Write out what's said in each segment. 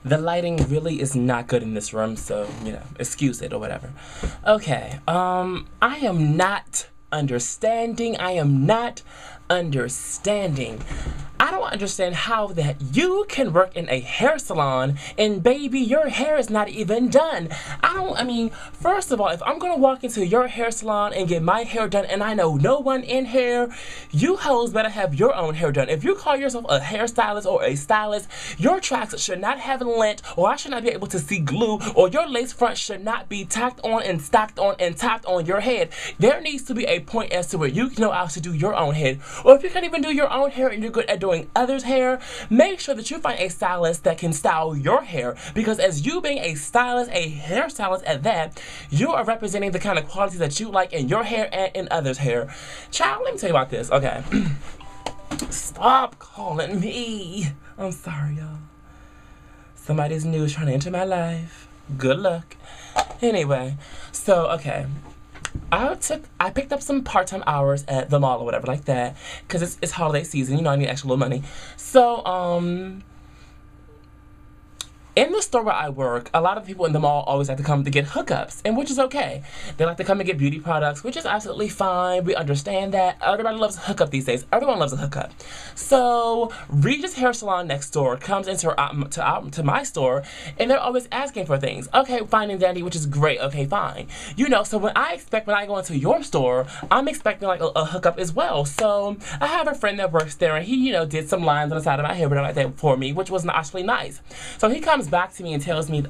The lighting really is not good in this room, so, you know, excuse it or whatever. Okay, I am not understanding. I am not understanding. I don't understand how that you can work in a hair salon and baby, your hair is not even done. I mean, first of all, if I'm gonna walk into your hair salon and get my hair done and I know no one in here, you hoes better have your own hair done. If you call yourself a hairstylist or a stylist, your tracks should not have lint, or I should not be able to see glue, or your lace front should not be tacked on and stacked on and tapped on your head. There needs to be a point as to where you know how to do your own hair. Or if you can't even do your own hair and you're good at doing others' hair, make sure that you find a stylist that can style your hair, because as you being a stylist, a hairstylist at that, you are representing the kind of qualities that you like in your hair and in others' hair. Child, let me tell you about this. Okay. Stop calling me. I'm sorry, y'all. Somebody's new is trying to enter my life. Good luck. Anyway, so, okay. I picked up some part-time hours at the mall or whatever like that, because it's holiday season, you know, I need extra little money. So, in the store where I work, a lot of people in the mall always like to come to get hookups, and which is okay. They like to come and get beauty products, which is absolutely fine. We understand that. Everybody loves a hookup these days. Everyone loves a hookup. So, Regis Hair Salon next door comes into to my store, and they're always asking for things. Okay, fine and dandy, which is great. Okay, fine. You know, so when I go into your store, I'm expecting like a hookup as well. So, I have a friend that works there, and he, you know, did some lines on the side of my hair, like that for me, which was actually nice. So, he comes back to me and tells me,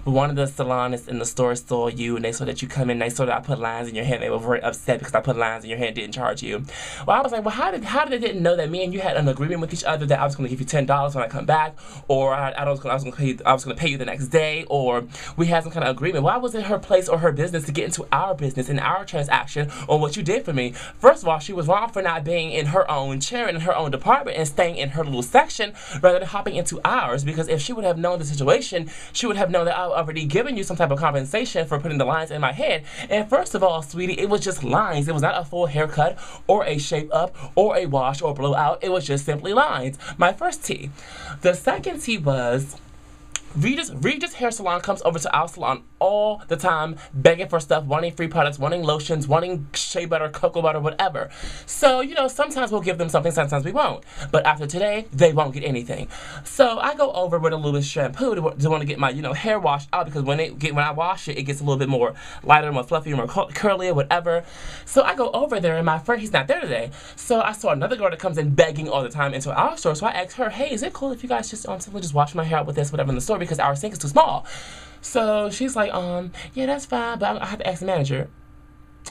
one of the salonists in the store saw you and they saw that you come in, they saw that I put lines in your hair, and they were very upset because I put lines in your hair and didn't charge you. Well, I was like, well, how did they didn't know that me and you had an agreement with each other that I was going to give you $10 when I come back, or I was going to pay you the next day, or we had some kind of agreement. Why was it her place or her business to get into our business and our transaction on what you did for me? First of all, she was wrong for not being in her own chair and in her own department and staying in her little section rather than hopping into ours, because if she would have known the situation, she would have known that I already given you some type of compensation for putting the lines in my head. And first of all, sweetie, it was just lines. It was not a full haircut or a shape up or a wash or blowout. It was just simply lines. My first tea. The second tea was Regis Hair Salon comes over to our salon all the time, begging for stuff, wanting free products, wanting lotions, wanting shea butter, cocoa butter, whatever. So, you know, sometimes we'll give them something, sometimes we won't. But after today, they won't get anything. So I go over with a little shampoo to want to get my, you know, hair wash out, because when I wash it, it gets a little bit more lighter, more fluffy, more curly, or whatever. So I go over there, and my friend, he's not there today. So I saw another girl that comes in begging all the time into our store. So I asked her, hey, is it cool if you guys just simply just wash my hair out with this, whatever, in the store, because our sink is too small. So she's like, yeah, that's fine, but I have to ask the manager.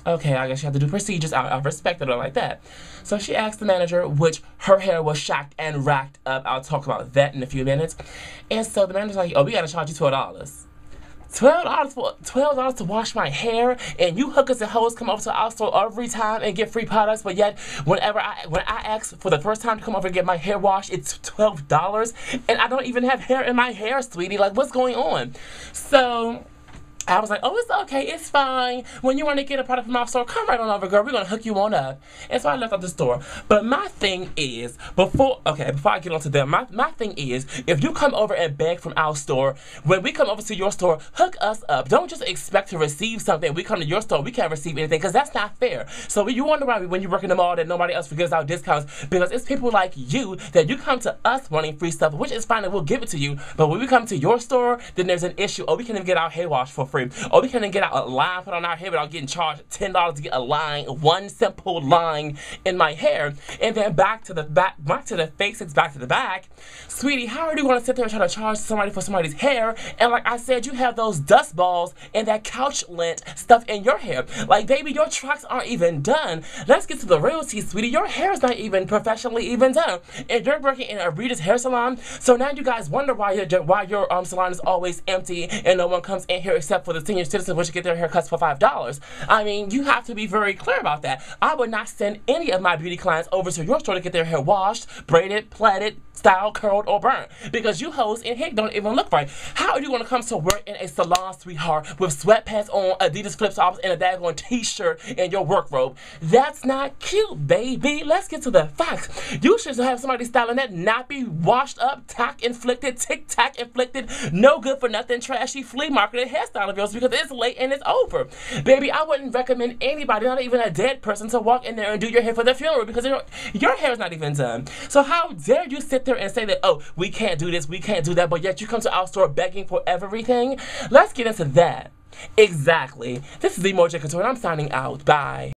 Okay, I guess you have to do procedures. I respected her like that. So she asked the manager, which her hair was shacked and racked up. I'll talk about that in a few minutes. And so the manager's like, oh, we gotta charge you $12. $12 to wash my hair, and you hookers and hoes come over to our store every time and get free products, but yet when I ask for the first time to come over and get my hair washed, it's $12, and I don't even have hair in my hair, sweetie. Like, what's going on? So I was like, oh, it's okay, it's fine. When you want to get a product from our store, come right on over, girl. We're going to hook you on up. And so I left out the store. But my thing is, before I get onto them, my thing is, if you come over and beg from our store, when we come over to your store, hook us up. Don't just expect to receive something. We come to your store, we can't receive anything, because that's not fair. So you wonder why when you work in the mall that nobody else gives out discounts, because it's people like you that you come to us wanting free stuff, which is fine, and we'll give it to you. But when we come to your store, then there's an issue. Oh, we can't even get our hair washed for free. Or we can't get out a line put on our hair without getting charged $10 to get a line, one simple line in my hair. And then back to the basics, back to the back. Sweetie, how are you going to sit there and try to charge somebody for somebody's hair? And like I said, you have those dust balls and that couch lint stuff in your hair. Like, baby, your tracks aren't even done. Let's get to the real tea, sweetie. Your hair is not even professionally even done. And you're working in a Rita's hair salon. So now you guys wonder why your salon is always empty and no one comes in here except for the senior citizens which get their haircuts for $5. I mean, you have to be very clear about that. I would not send any of my beauty clients over to your store to get their hair washed, braided, plaited, styled, curled, or burnt, because you hoes in here don't even look right. How are you going to come to work in a salon, sweetheart, with sweatpants on, Adidas flip-flops, and a daggone t-shirt and your work robe? That's not cute, baby. Let's get to the facts. You should have somebody styling that nappy, washed up, tack inflicted, tic-tac inflicted, no good for nothing, trashy, flea marketed hairstyle of yours, because it's late and it's over. Baby, I wouldn't recommend anybody, not even a dead person, to walk in there and do your hair for their funeral, because your hair is not even done. So how dare you sit there and say that, oh, we can't do this, we can't do that, but yet you come to our store begging for everything? Let's get into that. Exactly. This is Emore'J Couture, and I'm signing out. Bye.